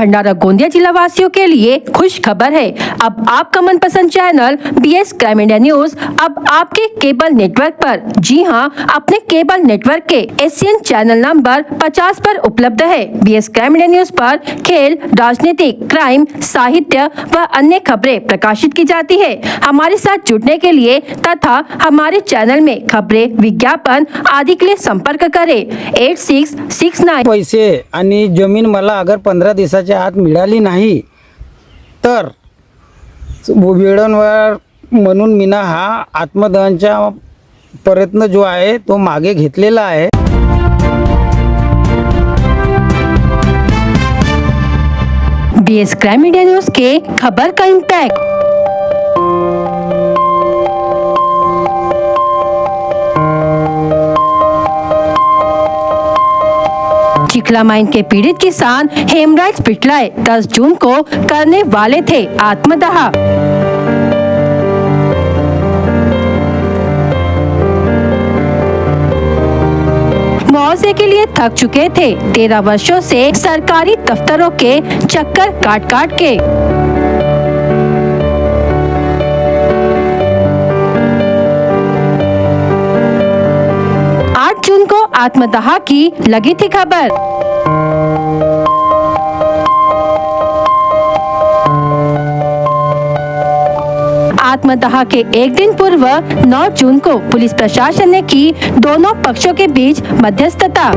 भंडारा गोंदिया जिला वासियों के लिए खुश खबर है। अब आपका मनपसंद channel BS crime India news अब आपके केबल नेटवर्क पर, जी हां, अपने केबल नेटवर्क के एशियन चैनल नंबर 50 पर उपलब्ध है। BS क्राइम इंडिया न्यूज पर खेल, राजनीतिक, क्राइम, साहित्य व अन्य खबरें प्रकाशित की जाती है। हमारे साथ जुड़ने के लिए तथा हमारे चैनल में खबरें, विज्ञापन आदि के लिए संपर्क करें 8669। पैसे आणि जमीन मला अगर 15 दिवसाच्या आत मिळाली नाही तर वेळेवर म्हणून मीना हा आत्मदहनचा प्रयत्न जो आहे तो मागे घेतलेला आहे। BS क्राइम इंडिया न्यूज के खबर का इम्पैक्ट। चिखला माइन के पीड़ित किसान हेमराज पिटलाय 10 जून को करने वाले थे आत्मदाह। 9 के लिए थक चुके थे। 13 वर्षों से सरकारी दफ्तरों के चक्कर काट के। जून को आत्मदाह की लगी थी खबर। आत्मदाह के एक दिन पूर्व 9 जून को पुलिस प्रशासन ने की दोनों पक्षों के बीच मध्यस्थता।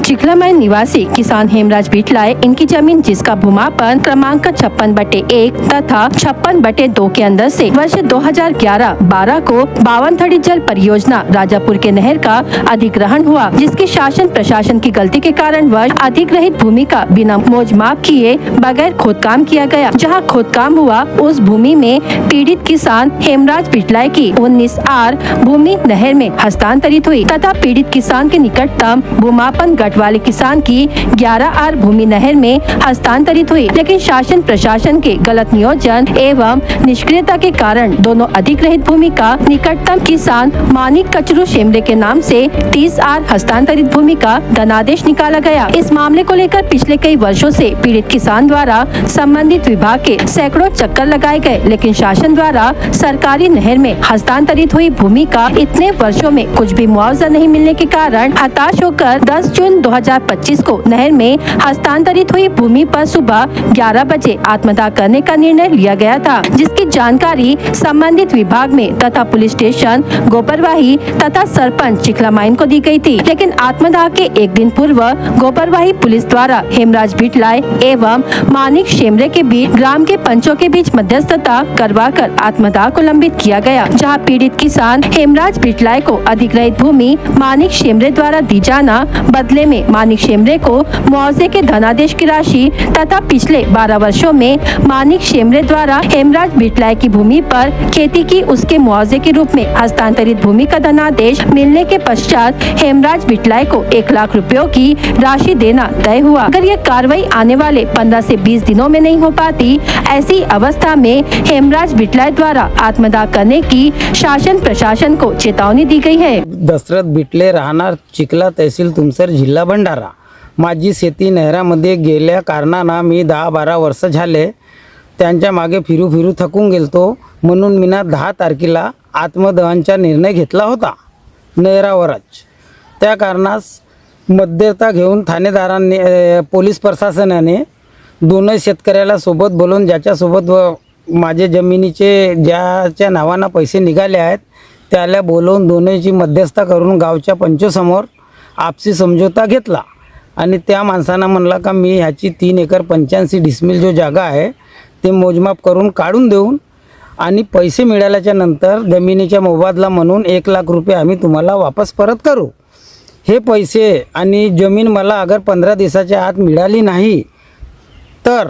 चिखला माइन निवासी किसान हेमराज पिटलाय, इनकी जमीन जिसका भूमापन क्रमांक 56/1 तथा 56/2 के अंदर से वर्ष 2011-12 को 52 जल परियोजना राजापुर के नहर का अधिग्रहण हुआ, जिसकी शासन प्रशासन की गलती के कारण वर्ष अधिग्रहित भूमि का बिना मोजमाप किए बगैर खोदकाम किया गया। जहां खोदकाम हुआ उस भूमि में पीड़ित किसान हेमराज पिटलाय की 19 आर भूमि नहर में हस्तांतरित हुई तथा पीड़ित किसान के निकटतम भूमापन गट वाले किसान की 11 आर भूमि नहर में हस्तांतरित हुई, लेकिन शासन प्रशासन के गलत नियोजन एवं निष्क्रियता के कारण दोनों अधिग्रहित भूमि का निकटतम किसान मानिक कचरू शेमरे के नाम से 30 आर हस्तांतरित भूमि का धनादेश निकाला गया। इस मामले को लेकर पिछले कई वर्षों से पीड़ित किसान द्वारा संबंधित विभाग के सैकड़ों चक्कर लगाए गए, लेकिन शासन द्वारा सरकारी नहर में हस्तांतरित हुई भूमि का इतने वर्षों में कुछ भी मुआवजा नहीं मिलने के कारण हताश होकर 10 जून 2025 को नहर में हस्तांतरित हुई भूमि पर सुबह 11 बजे आत्मदाह करने का निर्णय लिया गया था, जिसकी जानकारी संबंधित विभाग में तथा पुलिस स्टेशन गोपरवाही तथा सरपंच चिखला माइन को दी गई थी। लेकिन आत्मदाह के एक दिन पूर्व गोपरवाही पुलिस द्वारा हेमराज पिटलाय एवं मानिक शेमरे के बीच ग्राम के पंचों के बीच मध्यस्थता करवाकर आत्मदाह को लंबित किया गया, जहां पीड़ित किसान हेमराज पिटलाय को अधिग्रहित भूमि मानिक शेमरे द्वारा दी जाना, बदले में मानिक शेमरे को मुआवजे के धनादेश की राशि तथा पिछले 12 वर्षों में मानिक शेमरे द्वारा हेमराज पिटलाय की भूमि पर खेती की उसके मुआवजे के रूप में हस्तांतरित भूमि का धनादेश मिलने के पश्चात हेमराज पिटलाय को 1 लाख रुपयों की राशि देना तय हुआ। अगर यह कार्रवाई आने वाले 15 से 20 दिनों में नहीं हो पाती, ऐसी अवस्था में हेमराज पिटलाय द्वारा आत्मदाह करने की शासन प्रशासन को चेतावनी दी गई है। दशरथ बिटले, राहणार चिखला, तहसील तुमसर, जिल्हा भंडारा। माझी शेती नहरामध्ये गेल्या कारणानं मी 10-12 वर्ष झाले त्यांच्या मागे फिरू थकून गेलतो, म्हणून मीना 10 तारखेला आत्मदहनचा निर्णय घेतला होता नहरावरच। त्या कारणास मध्यस्थता घेऊन ठाणेदारांनी पोलीस प्रशासनाने दोन्ही शेतकऱ्याला सोबत बोलवून ज्याच्यासोबत माझे जमिनीचे ज्याच्या नावानं पैसे निघाले आहेत त्याला बोलवून दोन्हीची मध्यस्थता करून गावच्या पंचासमोर आपसी समझोता घेतला आणि त्या माणसानं म्हणला का मी ह्याची 3 एकर 85 डिसमिल जो जागा आहे ते मोजमाप करून काढून देऊन आणि पैसे मिळाल्याच्या नंतर जमिनीच्या मोबदला म्हणून 1 लाख रुपये आम्ही तुम्हाला वापस परत करू। हे पैसे आणि जमीन मला अगर 15 दिवसाच्या आत मिळाली नाही तर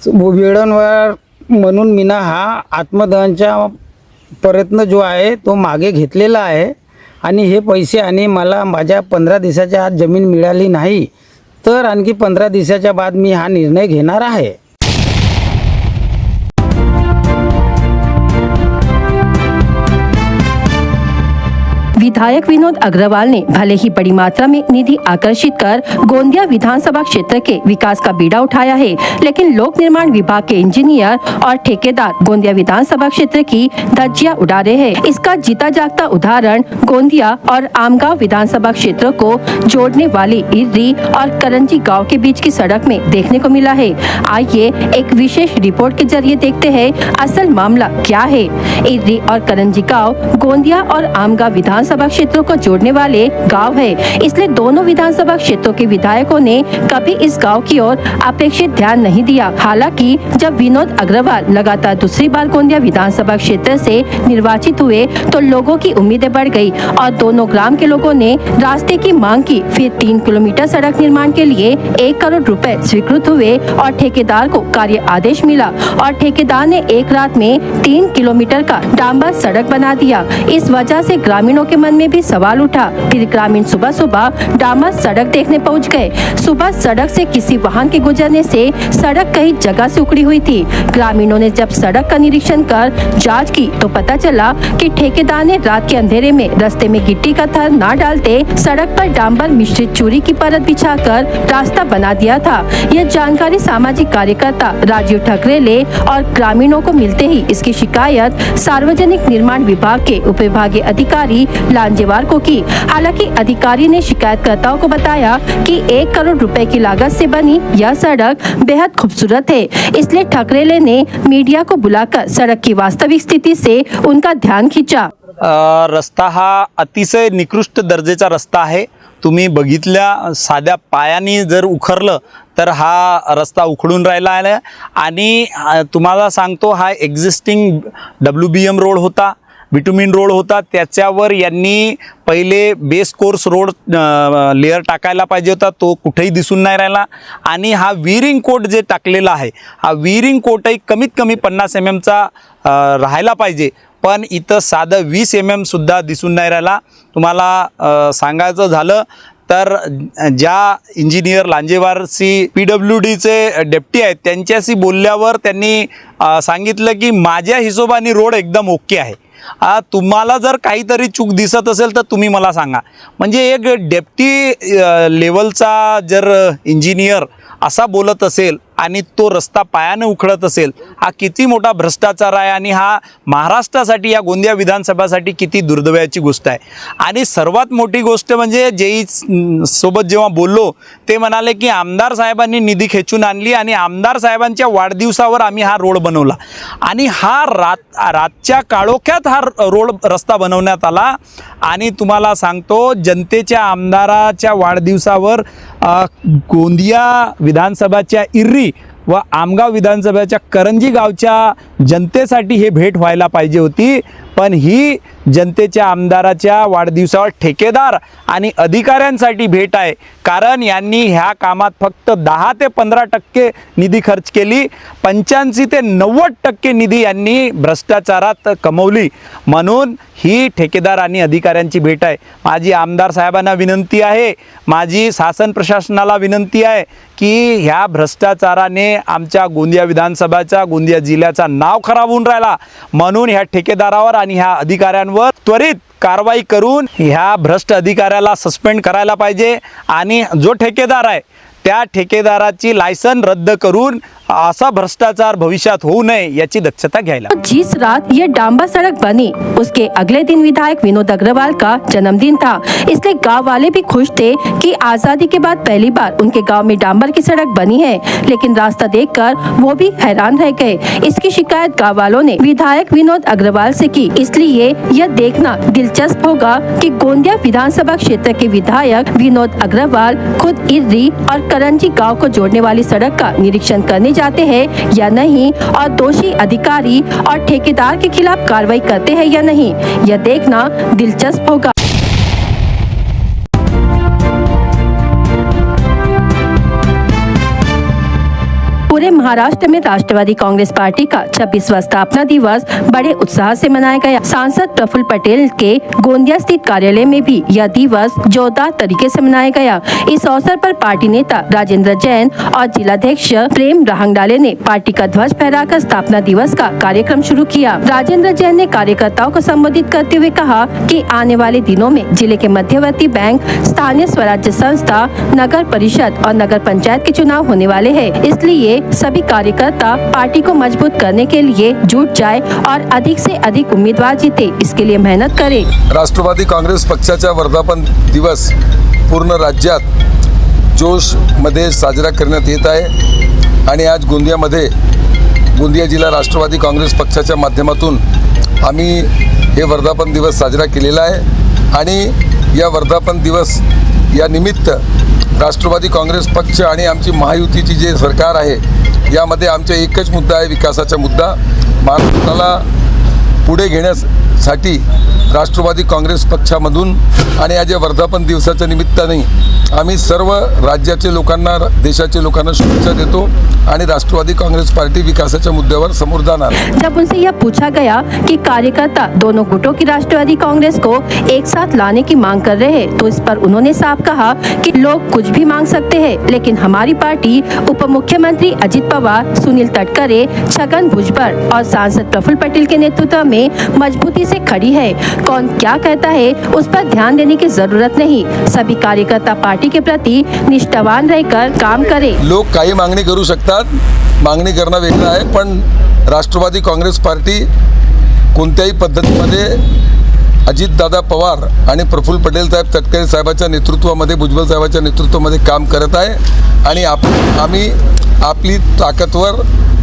वेळेवर म्हणून मीना हा आत्मदहनचा प्रयत्न जो आहे तो मागे घेतलेला आहे आणि हे पैसे आणि मला माझ्या 15 दिवसाच्या आत जमीन मिळाली नाही तर आणखी 15 दिवसाच्या बाद मी हा निर्णय घेणार आहे। विधायक विनोद अग्रवाल ने भले ही बड़ी मात्रा में निधि आकर्षित कर गोंदिया विधानसभा क्षेत्र के विकास का बीड़ा उठाया है, लेकिन लोक निर्माण विभाग के इंजीनियर और ठेकेदार गोंदिया विधानसभा क्षेत्र की धज्जियां उड़ा रहे हैं। इसका जीता जागता उदाहरण गोंदिया और आमगांव विधानसभा क्षेत्र को जोड़ने वाली इर्री और करंजी गांव के बीच की सड़क में देखने को मिला है। आइए एक विशेष रिपोर्ट के जरिए देखते हैं असल मामला क्या है। इर्री और करंजी गांव गोंदिया और आमगांव विधानसभा क्षेत्रों को जोड़ने वाले गांव है, इसलिए दोनों विधानसभा क्षेत्रों के विधायकों ने कभी इस गांव की ओर अपेक्षित ध्यान नहीं दिया। हालांकि जब विनोद अग्रवाल लगातार दूसरी बार गोंदिया विधानसभा क्षेत्र से निर्वाचित हुए तो लोगों की उम्मीदें बढ़ गई और दोनों ग्राम के लोगों ने रास्ते की मांग की। फिर 3 किलोमीटर सड़क निर्माण के लिए 1 करोड़ रुपए स्वीकृत हुए और ठेकेदार को कार्य आदेश मिला और ठेकेदार ने एक रात में 3 किलोमीटर का डांबर सड़क बना दिया। इस वजह से ग्रामीणों के मन में भी सवाल उठा। फिर ग्रामीण सुबह सुबह डांबर सड़क देखने पहुंच गए। सुबह सड़क से किसी वाहन के गुजरने से सड़क कई जगह से उखड़ी हुई थी। ग्रामीणों ने जब सड़क का निरीक्षण कर जांच की तो पता चला कि ठेकेदार ने रात के अंधेरे में रास्ते में गिट्टी का थर न डालते सड़क पर डांबर मिश्रित चूरी की परत बिछाकर रास्ता बना दिया था। यह जानकारी सामाजिक कार्यकर्ता राजीव ठकरेले और ग्रामीणों को मिलते ही इसकी शिकायत सार्वजनिक निर्माण विभाग के उपविभागीय अधिकारी लांजेवार को की। हालांकि अधिकारी ने शिकायतकर्ताओं को बताया कि 1 करोड़ रुपए की लागत से बनी यह सड़क बेहद खूबसूरत है, इसलिए ठकरेले ने मीडिया को बुलाकर सड़क की वास्तविक स्थिति से उनका ध्यान खींचा। रस्ता हा अतिशय निकृष्ट दर्जाचा रस्ता आहे। तुम्ही बघितल्या साध्या पायाने जर उखरलं तर हा रस्ता उखडून राहिला आहे आणि तुम्हाला सांगतो हा एक्झिस्टिंग WBM रोड होता, बिटुमिन रोड होता, त्याच्यावर यांनी पहिले बेस कोर्स रोड लेअर टाकायला पाहिजे होता, तो कुठेही दिसून नाही राहिला आणि हा वीरिंग कोट जे टाकलेला आहे हा वीरिंग कोटही कमीत कमी 50 mm चा राहायला पाहिजे, पण इथं साधं 20 mm सुद्धा दिसून नाही राहिला। तुम्हाला सांगायचं झालं तर ज्या इंजिनियर लांजेवारसी PWDचे डेप्टी आहेत त्यांच्याशी बोलल्यावर त्यांनी सांगितलं की माझ्या हिशोबाने रोड एकदम ओके आहे। तुम्हाला जर काहीतरी चूक दिसत असेल तर तुम्ही मला सांगा। म्हणजे एक डेप्टी लेवलचा जर इंजिनियर असा बोलत असेल आणि तो रस्ता पायाने उखडत असेल, हा किती मोठा भ्रष्टाचार आहे आणि हा महाराष्ट्रासाठी या गोंदिया विधानसभासाठी किती दुर्दैवाची गोष्ट आहे। आणि सर्वात मोठी गोष्ट म्हणजे जेई सोबत जेव्हा बोललो ते म्हणाले की आमदार साहेबांनी निधी खेचून आणली आणि आमदार साहेबांच्या वाढदिवसावर आम्ही हा रोड बनवला आणि हा रातच्या काळोख्यात हा रोड रस्ता बनवण्यात आला। आणि तुम्हाला सांगतो जनतेच्या आमदाराच्या वाढदिवसावर गोंदिया विधानसभाच्या इर्री व आमगाव विधानसभाच्या करंजी गावच्या जनतेसाठी हे भेट व्हायला पाहिजे होती, पण ही जनतेच्या आमदाराच्या वाढदिवसावर ठेकेदार आणि अधिकाऱ्यांसाठी भेट आहे। कारण यांनी ह्या कामात फक्त 10 ते 15% निधी खर्च केली, 85 ते 90% निधी यांनी भ्रष्टाचारात कमवली, म्हणून ही ठेकेदार आणि अधिकाऱ्यांची भेट आहे। माझी आमदार साहेबांना विनंती आहे, माझी शासन प्रशासनाला विनंती आहे की ह्या भ्रष्टाचाराने आमच्या गोंदिया विधानसभाचा गोंदिया जिल्ह्याचा नाव खराब होऊन राहिला, म्हणून ह्या ठेकेदारावर आणि ह्या अधिकाऱ्यांवर त्वरित कारवाई करून ह्या भ्रष्ट अधिकाऱ्याला सस्पेंड करायला पाहिजे आणि जो ठेकेदार आहे त्या ठेकेदाराची लायसन रद्द करून ऐसा भ्रष्टाचार भविष्यात हो नए याची दक्षता घ्यायला। जिस रात ये डांबर सड़क बनी उसके अगले दिन विधायक विनोद अग्रवाल का जन्मदिन था, इसलिए गांव वाले भी खुश थे कि आजादी के बाद पहली बार उनके गांव में डांबर की सड़क बनी है। लेकिन रास्ता देखकर वो भी हैरान रह गए। इसकी शिकायत गांव वालों ने विधायक विनोद अग्रवाल से की, इसलिए यह देखना दिलचस्प होगा कि गोंदिया विधानसभा क्षेत्र के विधायक विनोद अग्रवाल खुद इर्री और करंजी गाँव को जोड़ने वाली सड़क का निरीक्षण करने जाते हैं या नहीं और दोषी अधिकारी और ठेकेदार के खिलाफ कार्रवाई करते हैं या नहीं, यह देखना दिलचस्प होगा। पूरे महाराष्ट्र में राष्ट्रवादी कांग्रेस पार्टी का 26वां स्थापना दिवस बड़े उत्साह से मनाया गया। सांसद प्रफुल्ल पटेल के गोंदिया स्थित कार्यालय में भी यह दिवस जोरदार तरीके से मनाया गया। इस अवसर पर पार्टी नेता राजेंद्र जैन और जिलाध्यक्ष प्रेम राहंगडाले ने पार्टी का ध्वज फहराकर स्थापना दिवस का कार्यक्रम शुरू किया। राजेंद्र जैन ने कार्यकर्ताओं को संबोधित करते हुए कहा कि आने वाले दिनों में जिले के मध्यवर्ती बैंक, स्थानीय स्वराज्य संस्था, नगर परिषद और नगर पंचायत के चुनाव होने वाले हैं। इसलिए सभी कार्यकर्ता पार्टी को मजबूत करने के लिए जुट जाए और अधिक से अधिक उम्मीदवार जीते, इसके लिए मेहनत करें। राष्ट्रवादी काँग्रेस पक्षाचा वर्धापन दिवस पूर्ण राज्यात जोशमध्ये साजरा करण्यात येत आहे आणि आज गोंदिया जिल्हा राष्ट्रवादी काँग्रेस पक्षाच्या माध्यमातून आम्ही हे वर्धापन दिवस साजरा केलेला आहे आणि या वर्धापन दिवस या निमित्त राष्ट्रवादी काँग्रेस पक्ष आणि आमची महायुतीची जे सरकार आहे यामध्ये आमचा एकच मुद्दा आहे, विकासाचा मुद्दा। महाराष्ट्राला पुढे घेण्यासाठी राष्ट्रवादी काँग्रेस पक्षामधून आणि आज या वर्धापन दिवसाच्या निमित्ताने आम्ही सर्व राज्याचे लोकांना, देशाचे लोकांना शुभेच्छा देतो आणि राष्ट्रवादी काँग्रेस पार्टी विकासाच्या मुद्द्यावर समोर जाणार। जब उनसे यह पूछा गया कि कार्यकर्ता दोनों गुटों की राष्ट्रवादी कांग्रेस को एक साथ लाने की मांग कर रहे हैं, तो इस पर उन्होंने साफ कहा कि लोग कुछ भी मांग सकते हैं, लेकिन हमारी पार्टी उप मुख्यमंत्री अजित पवार, सुनील तटकरे, छगन भुजबल और सांसद प्रफुल्ल पटेल के नेतृत्व में मजबूती से खड़ी है। कौन क्या कहता है उस पर ध्यान देने की जरूरत नहीं। सभी कार्यकर्ता पार्टी के प्रति निष्ठावान रहकर काम करें। लोक काही मागणी करू शकतात, मागणी करणं वेगळं आहे, पण राष्ट्रवादी काँग्रेस पार्टी कोणत्याही पद्धतीमध्ये अजितदादा पवार आणि प्रफुल्ल पटेल साहेब, तटकरे साहेबांच्या नेतृत्वामध्ये, भुजबळ साहेबांच्या नेतृत्वामध्ये काम करत आहे आणि आम्ही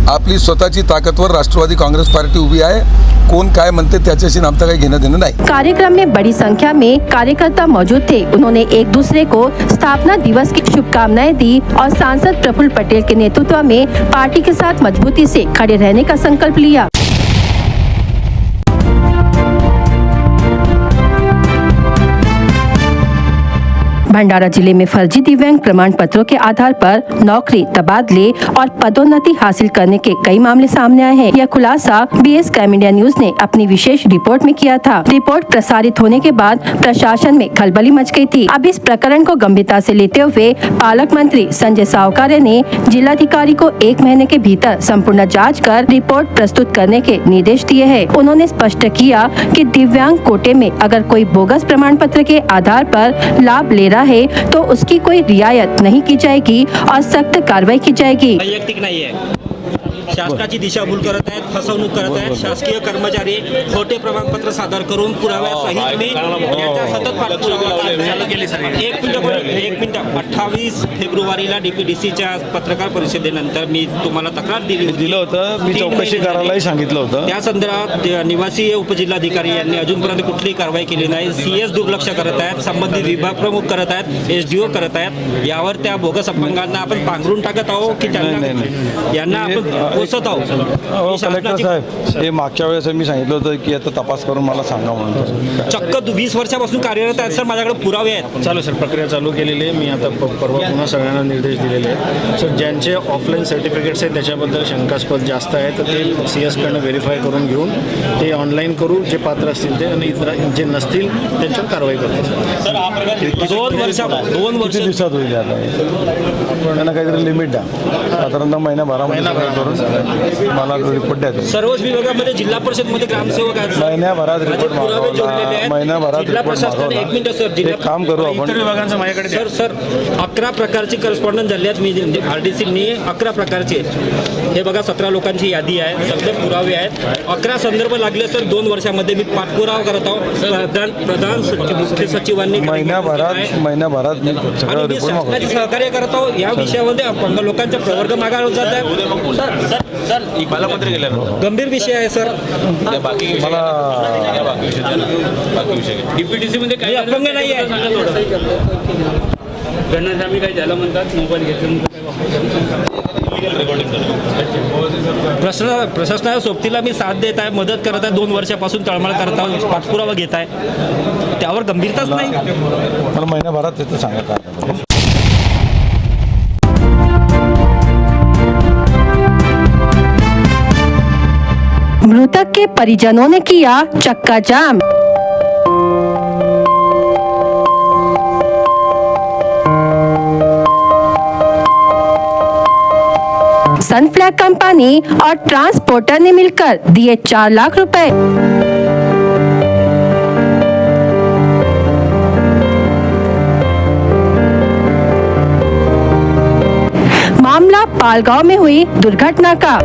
आपली स्वतःची ताकदवर राष्ट्रवादी काँग्रेस पार्टी उभी आहे। कौन काय म्हणते त्याच्याशी आमचं काही घेणं देणं नाही। कार्यक्रम में बड़ी संख्या में कार्यकर्ता मौजूद थे। उन्होंने एक दूसरे को स्थापना दिवस की शुभकामनाएं दी और सांसद प्रफुल्ल पटेल के नेतृत्व में पार्टी के साथ मजबूती से खड़े रहने का संकल्प लिया। भंडारा जिले में फर्जी दिव्यांग प्रमाण पत्रों के आधार पर नौकरी, तबादले और पदोन्नति हासिल करने के कई मामले सामने आए हैं। यह खुलासा BS क्राइम इंडिया न्यूज ने अपनी विशेष रिपोर्ट में किया था। रिपोर्ट प्रसारित होने के बाद प्रशासन में खलबली मच गई थी। अब इस प्रकरण को गंभीरता से लेते हुए पालक मंत्री संजय सावकारे ने जिलाधिकारी को 1 महीने के भीतर संपूर्ण जाँच कर रिपोर्ट प्रस्तुत करने के निर्देश दिए हैं। उन्होंने स्पष्ट किया कि दिव्यांग कोटे में अगर कोई बोगस प्रमाण पत्र के आधार पर लाभ ले रहा है तो उसकी कोई रियायत नहीं की जाएगी और सख्त कार्रवाई की जाएगी। वैयक्तिक नाही आहे, शासनाची दिशाभूल करत आहेत, फसवणूक करत आहेत। शासकीय कर्मचारी खोटे प्रमाणपत्र सादर करून पुराव्यासहित मी याचा सतत पाठपुरावा एक मिनिट 28 फेब्रुवारीला DPDCच्या पत्रकार परिषदेनंतर मी तुम्हाला तक्रार दिलं होतं, मी चौकशी करायलाही सांगितलं होतं। त्या संदर्भात निवासी उपजिल्हाधिकारी यांनी अजूनपर्यंत कुठलीही कारवाई केली नाही। CS दुर्लक्ष करत आहेत, संबंधित विभाग प्रमुख करत आहेत, SDO करत आहेत। यावर त्या बोगस अपंगांना आपण पांघरून टाकत आहोत की यांना आपण पोसत आहोत। कलेक्टर साहेब, हे मागच्या वेळेस मी सांगितलं होतं की आता तपास करून मला सांगा म्हणून। चक्क 20 वर्षापासून कार्यरत आहेत सर, माझ्याकडे पुरावे आहेत। चालू सर, प्रक्रिया चालू केलेली आहे। मी आता परवा पुन्हा सगळ्यांना निर्देश दिलेले आहेत। सर, ज्यांचे ऑफलाईन सर्टिफिकेट्स आहेत त्याच्याबद्दल शंकास्पद जास्त आहे तर ते CS कडनं व्हेरीफाय करून घेऊन ते ऑनलाईन करू, जे पात्र असतील ते, आणि इतर जे नसतील त्यांच्यावर कारवाई करतो। सर, 2 वर्ष दिवसात होईल आता त्यांना काहीतरी लिमिट द्या, साधारणतः महिनाभरामध्ये करून मला रिपोर्ट द्यायचा। सर्वच विभागामध्ये जिल्हा परिषदमध्ये ग्रामसेवक आहेत, महिन्याभरात रिपोर्ट मागवला, महिन्याभरात जिल्हा रिपोर्ट प्रशासनाने 1 मिनिट सर, मागवला। एक काम करू आपण, इतर विभागांचं माझ्याकडे द्या। सर 11 प्रकारची करस्पॉन्डन्स झाली आहेत। मी RDCनी 11 प्रकारचे, हे बघा 17 लोकांची यादी आहे, सगळे पुरावे आहेत। 11 संदर्भ लागले सर, 2 वर्षामध्ये मी पाठपुरावा करत आहोत। प्रधान सचिव, मुख्य सचिवांनी महिन्याभरात मी सगळं आणि मी रिपोर्ट मागवतो। शासनाचे सहकार्य करत आहोत। या विषयामध्ये अपंग लोकांचा प्रवर्ग मागायला जात आहे। सर गंभीर विषय आहे सर। मला DPDC मध्ये काही अपंग नाही आहे। गणनासामी काही झालं म्हणतात, मोबाईल घेतलं प्रशासनाच्या सोबतीला मी साथ देत आहे, मदत करत आहे, 2 वर्षापासून तळमळ करत आहे, पाठपुरावा घेत आहे, त्यावर गंभीरताच नाही। मला महिन्याभरात तिथं सांगा काय मृतक के परिजनों ने किया चक्का जाम। सनफ्लैग कंपनी और ट्रांसपोर्टर ने मिलकर दिए 4 लाख रुपए। मामला पालगांव में हुई दुर्घटना का।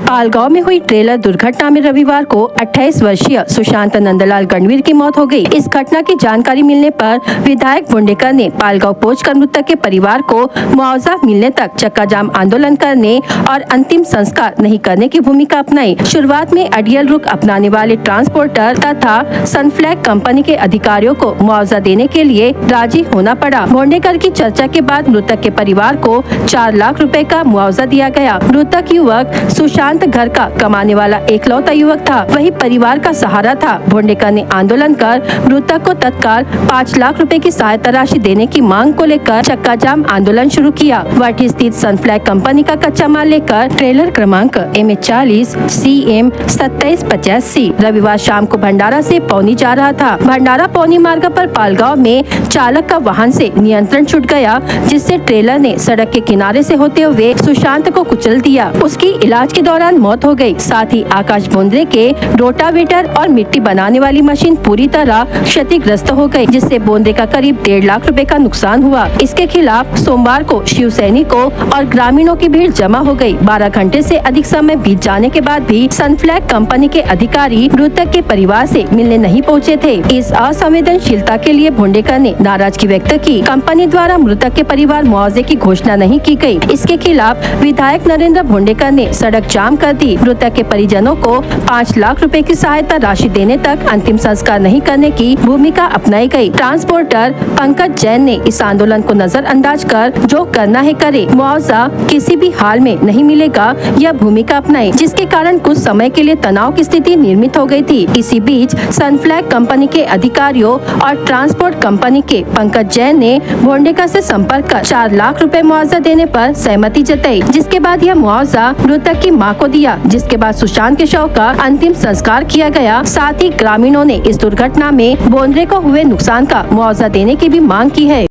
पालगांव में हुई ट्रेलर दुर्घटना में रविवार को 28 वर्षीय सुशांत नंदलाल गणवीर की मौत हो गई। इस घटना की जानकारी मिलने पर विधायक भोंडेकर ने पालगांव पहुंचकर मृतक के परिवार को मुआवजा मिलने तक चक्का जाम आंदोलन करने और अंतिम संस्कार नहीं करने की भूमिका अपनाई। शुरुआत में अडियल रुख अपनाने वाले ट्रांसपोर्टर तथा सनफ्लैग कंपनी के अधिकारियों को मुआवजा देने के लिए राजी होना पड़ा। भोंडेकर की चर्चा के बाद मृतक के परिवार को 4 लाख रुपए का मुआवजा दिया गया। मृतक युवक सुशांत घर का कमाने वाला एकलौता युवक था, वही परिवार का सहारा था। भोंडेकर ने आंदोलन कर मृतक को तत्काल 5 लाख रुपए की सहायता राशि देने की मांग को लेकर चक्का जाम आंदोलन शुरू किया। वाटी स्थित सनफ्लैग कंपनी का कच्चा माल लेकर ट्रेलर क्रमांक MH40 CM 2785 रविवार शाम को भंडारा से पौनी जा रहा था। भंडारा पौनी मार्ग पर पालगांव में चालक का वाहन से नियंत्रण छूट गया, जिससे ट्रेलर ने सड़क के किनारे से होते हुए सुशांत को कुचल दिया। उसकी इलाज के दौरान मौत हो गई। साथ ही आकाश बोंद्रे के रोटावेटर और मिट्टी बनाने वाली मशीन पूरी तरह क्षतिग्रस्त हो गई, जिससे बोंद्रे का करीब 1.5 लाख रुपए का नुकसान हुआ। इसके खिलाफ सोमवार को शिव सैनिकों और ग्रामीणों की भीड़ जमा हो गई। 12 घंटे से अधिक समय बीत जाने के बाद भी सनफ्लैग कंपनी के अधिकारी मृतक के परिवार से मिलने नहीं पहुंचे थे। इस असंवेदनशीलता के लिए भोंडेकर ने नाराजगी व्यक्त की। कंपनी द्वारा मृतक के परिवार मुआवजे की घोषणा नहीं की गई। इसके खिलाफ विधायक नरेंद्र भोंडेकर ने सड़क जाम कर दी। मृतक के परिजनों को 5 लाख रुपए की सहायता राशि देने तक अंतिम संस्कार नहीं करने की भूमिका अपनाई गई। ट्रांसपोर्टर पंकज जैन ने इस आंदोलन को नजरअंदाज कर जो करना है करे, मुआवजा किसी भी हाल में नहीं मिलेगा, यह भूमिका अपनाई, जिसके कारण कुछ समय के लिए तनाव की स्थिति निर्मित हो गई थी। इसी बीच सनफ्लैग कंपनी के अधिकारियों और ट्रांसपोर्ट कंपनी के पंकज जैन ने भोंडेकर से संपर्क कर 4 लाख रुपए मुआवजा देने पर सहमति जताई, जिसके बाद यह मुआवजा मृतक की मां को दिया, जिसके बाद सुशांत के शव का अंतिम संस्कार किया गया। साथ ही ग्रामीणों ने इस दुर्घटना में बोंद्रे को हुए नुकसान का मुआवजा देने की भी मांग की है।